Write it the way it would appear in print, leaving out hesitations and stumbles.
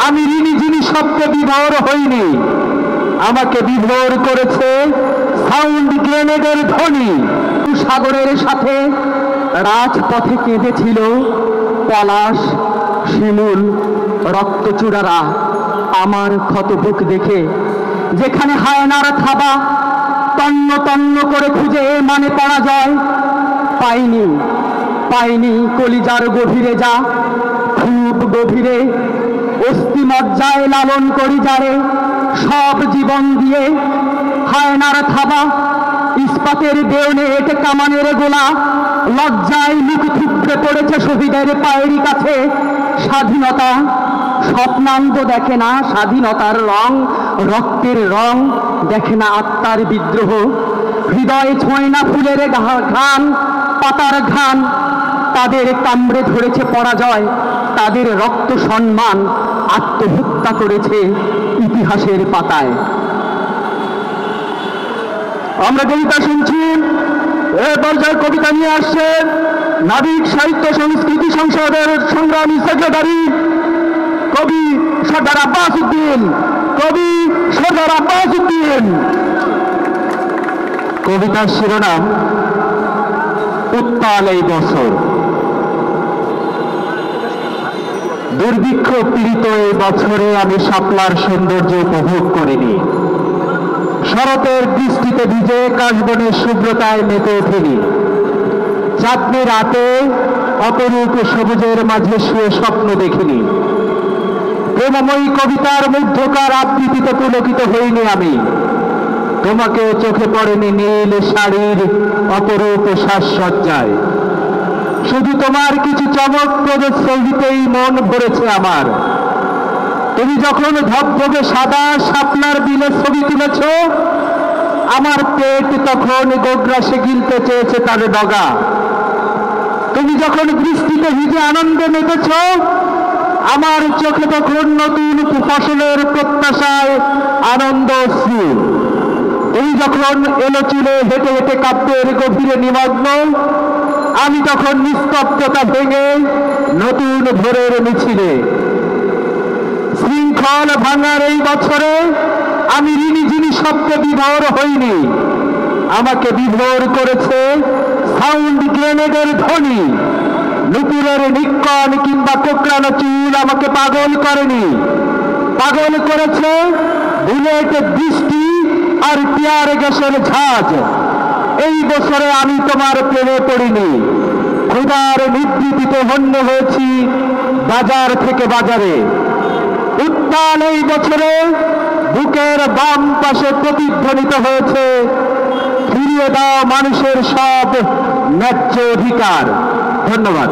আমি ঋণী যিনি শব্দে বিভোর হইনি, আমাকে বিভোর করেছে সাউন্ড গ্রেনেডের ধ্বনি। সাগরের সাথে রাজপথে কেঁদেছিল পলাশ, শিমুল, রক্তচূড়ারা আমার ক্ষতবুক দেখে। যেখানে হায়নার থাবা তন্ন তন্ন করে খুঁজে মানে পরাজয় পাইনি, পাইনি কলিজার গভীরে যা খুব গভীরে অস্থিমজ্জায় লালন করি যারে সব জীবন দিয়ে। হায়নার থাবা, ইস্পাতের বেয়নেট, কামানের গোলা, লজ্জায় মুখ থুবড়ে পড়েছে শহীদের পায়েরই কাছে। স্বাধীনতা স্বপ্নাঙ্গ দেখে না স্বাধীনতার রং, রক্তের রং দেখে না আত্মার বিদ্রোহ। হৃদয়ে ছোঁয় না ফুলের ঘ্রাণ, পাতার ঘ্রাণ। তাদের কামড়ে ধরেছে পরাজয়, তাদের রক্ত সম্মান আত্মহত্যা করেছে ইতিহাসের পাতায়। আমরা কবিতা শুনছি, এ পর্যায়ে কবিতা নিয়ে আসছেন নাবিক সাহিত্য সংস্কৃতি সংসদের সংগ্রামী সেক্রেটারি কবি সর্দার আব্বাস উদ্দিন। কবি সর্দার আব্বাস উদ্দিন। কবিতার শিরোনাম উত্তাল এই বছর। দুর্ভিক্ষ পীড়িত এই বছরে আমি শাপলার সৌন্দর্য উপভোগ করিনি। শরতের বৃষ্টিতে ভিজে কাশবনের শুভ্রতায় মেতে ওঠেনি। চাঁদনি রাতে অপরূপ সবুজের মাঝে শুয়ে স্বপ্ন দেখিনি। প্রেমময়ী কবিতার মুগ্ধকার আবৃত্তিতে পুলকিত হইনি আমি। তোমাকে চোখে পড়েনি নীল শাড়ির অপরূপ সাজসজ্জায়। শুধু তোমার কিছু চমকপ্রদ ছবিতেই মন ভরেছে আমার। তুমি যখন ধবধবে সাদা শাপলার বিলের ছবি তুলেছ, আমার পেট তখন গোগ্রাসে গিলতে চেয়েছে তার ডগা। তুমি যখন বৃষ্টিতে ভিজে আনন্দে মেতেছ, আমার চোখে তখন নতুন ফসলের প্রত্যাশায় আনন্দ অশ্রু। তুমি যখন এলো চুলে হেঁটে হেঁটে কাব্যের গভীরে নিমগ্ন, আমি তখন নিস্তব্ধতা ভেঙে নতুন ভোরের মিছিলে। শৃঙ্খল ভাঙার এই বছরে আমি ঋণী যিনি শব্দে বিভোর হইনি, আমাকে বিভোর করেছে সাউন্ড গ্রেনেডের ধ্বনি। নুপুরের নিক্কণ কিংবা কোকড়ানো চুল আমাকে পাগল করেনি, পাগল করেছে বুলেট বৃষ্টি আর টিয়ার গ্যাসের ঝাঁজ। এই বছরে আমি তোমার প্রেমে পড়িনি। ক্ষুধার নিবৃত্তিতে হন্য হয়েছি বাজার থেকে বাজারে। উত্তাল এই বছরে বুকের বাম পাশে প্রতিধ্বনিত হয়েছে ফিরিয়ে দাও মানুষের সব ন্যায্য অধিকার। ধন্যবাদ।